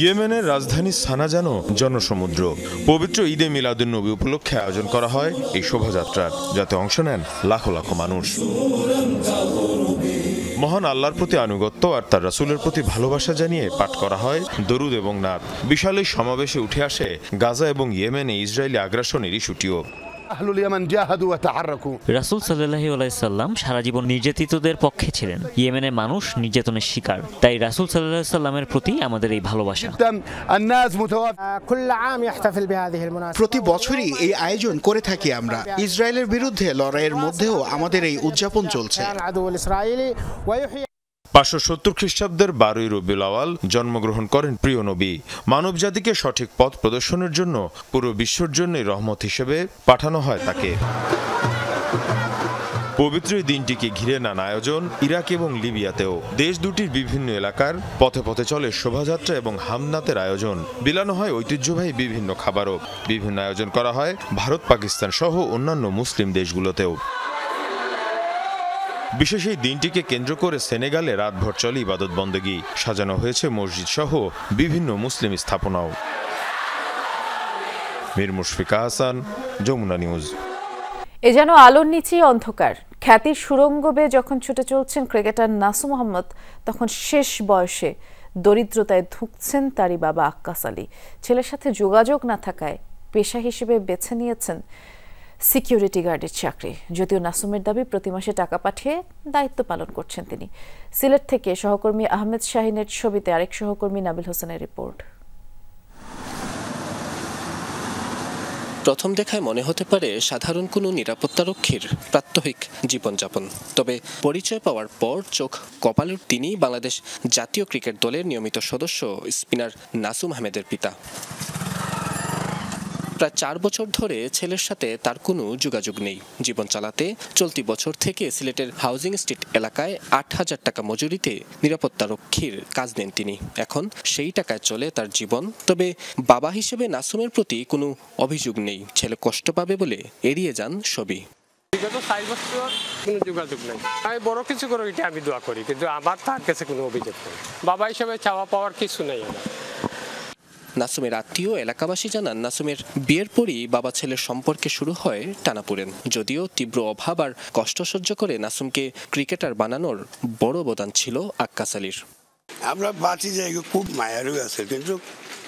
ইয়েমেনের রাজধানী সানা যেন জনসমুদ্র। পবিত্র ঈদে মিলাদুন্নবী উপলক্ষে আয়োজন করা হয় এই শোভাযাত্রার, যাতে অংশ নেন লাখো লাখো মানুষ। মহান আল্লাহর প্রতি আনুগত্য আর তার রাসূলের প্রতি ভালোবাসা জানিয়ে পাঠ করা হয় দরুদ এবং নাত। বিশাল এই সমাবেশে উঠে আসে গাজা এবং ইয়েমেনে ইসরায়েলি আগ্রাসনের ইস্যুটিও। রাসূল সাল্লাল্লাহু আলাইহি সাল্লাম সারা জীবন নির্যাতিতদের পক্ষে ছিলেন। ইয়েমেনের মানুষ নির্যাতনের শিকার, তাই রাসূল সাল্লাল্লাহু আলাইহি সাল্লামের প্রতি আমাদের এই ভালোবাসা। প্রতি বছরই এই আয়োজন করে থাকি আমরা। ইসরায়েলের বিরুদ্ধে লড়াইয়ের মধ্যেও আমাদের এই উদযাপন চলছে। 570 খ্রিস্টাব্দের 12ই রবিউল আওয়াল জন্মগ্রহণ করেন প্রিয় নবী। মানব জাতিকে সঠিক পথ প্রদর্শনের জন্য পুরো বিশ্বের জন্যই রহমত হিসেবে পাঠানো হয় তাকে। পবিত্র এই দিনটিকে ঘিরে নানা আয়োজন ইরাক এবং লিবিয়াতেও। দেশ দুটির বিভিন্ন এলাকার পথে পথে চলে শোভাযাত্রা এবং হামদনাতের আয়োজন। বিলানো হয় ঐতিহ্যবাহী বিভিন্ন খাবারও। বিভিন্ন আয়োজন করা হয় ভারত, পাকিস্তান সহ অন্যান্য মুসলিম দেশগুলোতেও। বিশেষ এই দিনটিকে কেন্দ্র করে সেনেগালে রাতভর চলে ইবাদত বন্দেগী। সাজানো হয়েছে মসজিদ সহ বিভিন্ন মুসলিম স্থাপনাও। মীর মুশফিকা হাসান, যমুনা নিউজ। এ যেন আলোর নিচেই অন্ধকার। খ্যাতির সুড়ঙ্গ বেয়ে যখন ছুটে চলছেন ক্রিকেটার নাসু মোহাম্মদ, তখন শেষ বয়সে দরিদ্রতায় ধুঁকছেন তারই বাবা আক্কাস আলী। ছেলের সাথে যোগাযোগ না থাকায় পেশা হিসেবে বেছে নিয়েছেন সিকিউরিটি গার্ডের চাকরি। যদিও নাসুমের দাবি প্রতি মাসে টাকা পাঠিয়ে দায়িত্ব পালন করছেন তিনি। সিলেট থেকে সহকর্মী আহমেদ শাহিনের ছবিতে আরেক সহকর্মী নাবিল হোসেনের রিপোর্ট। প্রথম দেখায় মনে হতে পারে সাধারণ কোনো নিরাপত্তারক্ষীর প্রাত্যহিক জীবনযাপন। তবে পরিচয় পাওয়ার পর চোখ কপালের তিনি বাংলাদেশ জাতীয় ক্রিকেট দলের নিয়মিত সদস্য স্পিনার নাসুম আহমেদের পিতা। প্রায় 4 বছর ধরে ছেলের সাথে তার কোনো যোগাযোগ নেই। জীবন চালাতে চলতি বছর থেকে সিলেটের হাউজিং স্ট্রিট এলাকায় 8,000 টাকা মজুরিতে নিরাপত্তারক্ষীর কাজ নেন তিনি। এখন সেই টাকায় চলে তার জীবন। তবে বাবা হিসেবে নাসুমের প্রতি কোনো অভিযোগ নেই। ছেলে কষ্ট পাবে বলে এড়িয়ে যান সবই। বিগত 4 বছর কোনো যোগাযোগ নেই। আমি বড় কিছু করে এটা আমি দোয়া করি, কিন্তু আমার তার কাছে কোনো অভিযোগ নেই। বাবা হিসেবে চাওয়া পাওয়ার কিছু নেই আমার। নাসুমের আত্মীয় এলাকাবাসী জানান, নাসুমের বিয়ের পরই বাবা ছেলের সম্পর্কে শুরু হয় টানাপোড়েন। যদিও তীব্র অভাব আর কষ্ট সহ্য করে নাসুমকে ক্রিকেটার বানানোর বড় অবদান ছিল আক্কাস আলীর। আমরা বাঁচি যাই খুব মায়ারও আছে, কিন্তু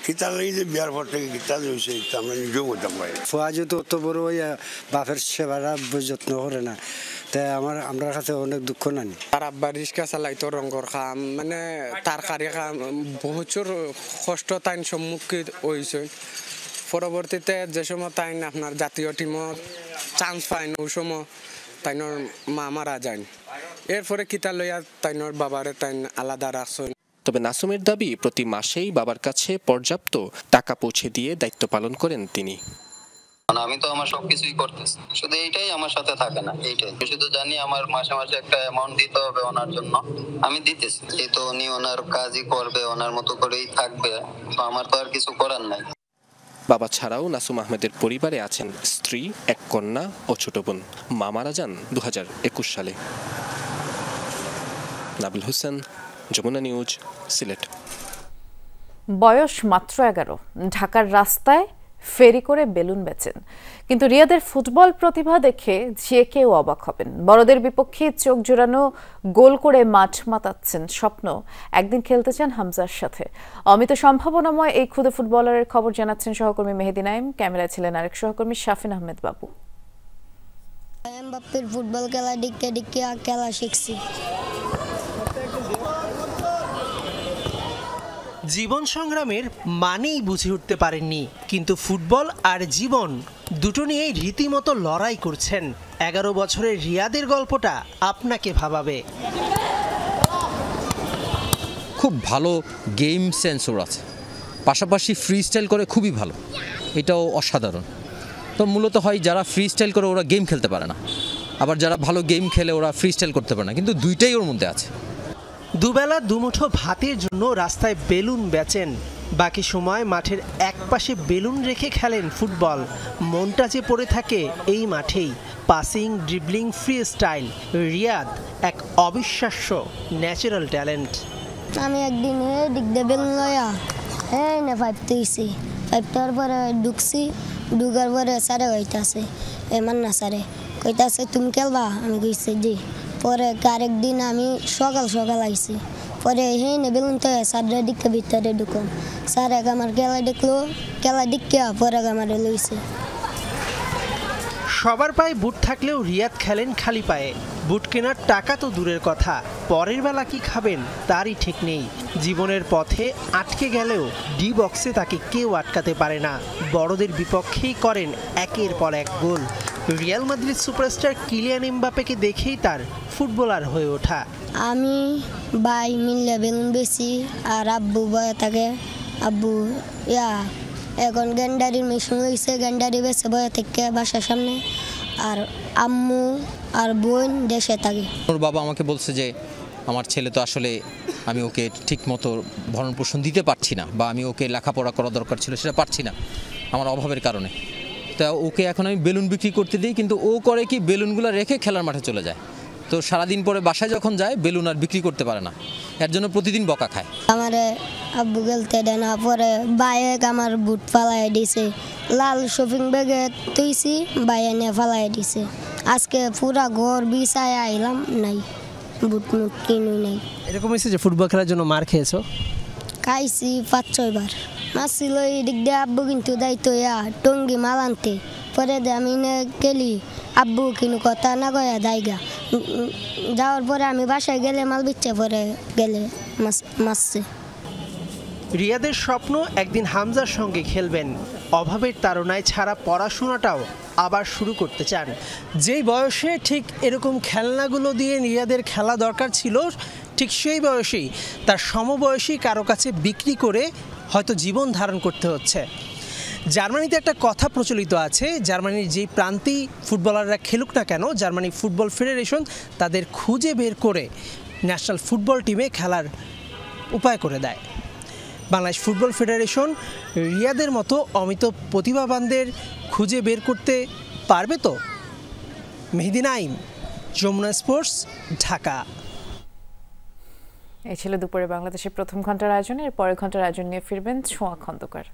কিতার লাগে যে বিয়ার পর থেকে কিতার হয়েছে আমরা নিজেও করতাম পারি। ফুয়া যেহেতু অত বড় বাপের সেবারা যত্ন করে না, তাই আমরা কাছে অনেক দুঃখ নানি। তার আব্বা রিক্সা চালাইতো, রঙর কাম মানে তরকারি কাম, বহুচুর কষ্ট তাইন সম্মুখীন হয়েছে। পরবর্তীতে যে সময় তাইন আপনার জাতীয় টিমত চান্স পাইন, ওই সময় তাইনর মা মারা যান। এরপরে কিতা লইয়া তাইনর বাবারে তাইন আলাদা রাখছেন। তবে নাসুমের দাবি, প্রতি মাসেই বাবার কাছে পর্যাপ্ত টাকা পৌঁছে দিয়ে দায়িত্ব পালন করেন তিনি। আমি তো আমার সবকিছুই করতেছি, শুধু এইটাই আমার সাথে থাকে না, এইটাই শুধু জানি আমার মাসে মাসে একটা অ্যামাউন্ট দিতে হবে ওনার জন্য, আমি দিতেছি। এই তো উনি ওনার কাজই করবে, ওনার মতো করেই থাকবে, তো আমার তো আর কিছু করার নাই। বাবা ছাড়াও নাসুম আহমেদের পরিবারে আছেন স্ত্রী, এক কন্যা ও ছোট বোন। মা মারা যান 2021 সালে। নাবিল হোসেন, যমুনা নিউজ, সিলেট। বয়স মাত্র 11, ঢাকার রাস্তায় ফেরি করে বেলুন বেচেন, কিন্তু রিয়াদের ফুটবল প্রতিভা দেখে যে কেউ অবাক হবেন। বড়দের বিপক্ষে চোখ জোড়ানো গোল করে মাঠ মাতাচ্ছেন স্বপ্ন একদিন খেলতে চান হামজার সাথে। অমিত সম্ভাবনাময় এই ক্ষুদে ফুটবলারের খবর জানাচ্ছেন সহকর্মী মেহেদি নাইম, ক্যামেরায় ছিলেন আরেক সহকর্মী শাফিন আহমেদ বাবু। এমবাপ্পের ফুটবল খেলা ডিক্কে ডিক্কে খেলা শিখছি। জীবন সংগ্রামের মানেই বুঝে উঠতে পারেননি, কিন্তু ফুটবল আর জীবন দুটো নিয়েই রীতিমতো লড়াই করছেন। 11 বছরের রিয়াদের গল্পটা আপনাকে ভাবাবে। খুব ভালো গেম সেন্স ওর আছে, পাশাপাশি ফ্রি স্টাইল করে খুবই ভালো, এটাও অসাধারণ। তো মূলত হয় যারা ফ্রি স্টাইল করে ওরা গেম খেলতে পারে না, আবার যারা ভালো গেম খেলে ওরা ফ্রি স্টাইল করতে পারে না, কিন্তু দুইটাই ওর মধ্যে আছে। দুবেলা দুমুঠো ভাতের জন্য রাস্তায় বেলুন বেচেন, বাকি সময় মাঠের এক পাশে বেলুন রেখে খেলেন ফুটবল। মনটা যে পড়ে থাকে এই মাঠেই। Passing, dribbling, free style, Riyad এক অবিশ্বাস্য ন্যাচারাল ট্যালেন্ট। আমি একদিন দিক দিয়ে বেলুন লয়া না 5 তুইছি, 5 টার পরে ঢুকছি, ঢুকার পরে স্যারে হইতাছে এমন না স্যারে কইতাছে তুমি খেলবা, আমি কইছি জি। পরে আরেকদিন আমি সকাল সকাল আইছি, পরে বেলুন তো স্যারের দিকে ভিতরে ঢুকলাম, স্যার আমার খেলা দেখলো, খেলা দিকে পরে আমার লইছে। সবার পায়ে বুট থাকলেও রিয়াদ খেলেন খালি পায়ে। বুট কেনার টাকা তো দূরের কথা, পরের বেলা কি খাবেন তারই ঠিক নেই। জীবনের পথে আটকে গেলেও ডি বক্সে তাকে কেউ আটকাতে পারে না। বড়দের বিপক্ষেই করেন একের পর এক গোল। রিয়াল মাদ্রিদ সুপারস্টার কিলিয়ান এমবাপ্পেকে দেখেই তার ফুটবলার হয়ে ওঠা। আমি ভাই মিললে বেলুন বেশি, আর আব্বু বয়ে থাকে, আব্বু এখন গ্যান্ডারির মেশিন হয়েছে, গ্যান্ডারি বেছে বয়ে থেকে বাসার সামনে, আর আম্মু আর বোন দেশে থাকে। ওর বাবা আমাকে বলছে যে আমার ছেলে তো আসলে আমি ওকে ঠিক মতো ভরণ পোষণ দিতে পারছি না, বা আমি ওকে লেখাপড়া করা দরকার ছিল সেটা পারছি না আমার অভাবের কারণে। তা ওকে এখন আমি বেলুন বিক্রি করতে দিই, কিন্তু ও করে কি বেলুনগুলো রেখে খেলার মাঠে চলে যায়। তো সারাদিন পরে বাসায় যখন যায় বেলুন আর বিক্রি করতে পারে না, এর জন্য প্রতিদিন বকা খায়। আমার আব্বু গেলতে দেয় না, পরে বাইক আমার বুট ফালাই দিছে, লাল শপিং ব্যাগে তুইছি, বাইরে নিয়ে ফালাই দিছে। আজকে পুরা ঘর বিছায় আইলাম, নাই বুট মুট কিনুই নাই। এরকম হয়েছে যে ফুটবল খেলার জন্য মার খেয়েছো? খাইছি 5-6 বার। মাসিল এদিক দিয়ে আব্বু কিন্তু দায়িত্ব টঙ্গি মাল আনতে, পরে আমি গেলি আব্বু কিন্তু কথা না কয়া দায়গা। যাওয়ার পরে আমি বাসায় গেলে মাল বিচ্ছে, পরে গেলে মাসছে। রিয়াদের স্বপ্ন একদিন হামজার সঙ্গে খেলবেন। অভাবের তাড়নায় ছাড়া পড়াশোনাটাও আবার শুরু করতে চান। যেই বয়সে ঠিক এরকম খেলনাগুলো দিয়ে রিয়াদের খেলা দরকার ছিল, ঠিক সেই বয়সেই তার সমবয়সী কারো কাছে বিক্রি করে হয়তো জীবন ধারণ করতে হচ্ছে। জার্মানিতে একটা কথা প্রচলিত আছে, জার্মানির যেই প্রান্তেই ফুটবলাররা খেলুক না কেন, জার্মানি ফুটবল ফেডারেশন তাদের খুঁজে বের করে ন্যাশনাল ফুটবল টিমে খেলার উপায় করে দেয়। বাংলাদেশ ফুটবল ফেডারেশন রিয়াদের মতো অমিত প্রতিভাবানদের খুঁজে বের করতে পারবে তো? মেহেদি নাইম, যমুনা স্পোর্টস, ঢাকা। এই ছিল দুপুরে বাংলাদেশের প্রথম ঘন্টার আয়োজন। এর পরের ঘন্টার আয়োজন নিয়ে ফিরবেন ছোঁয়া খন্দকার।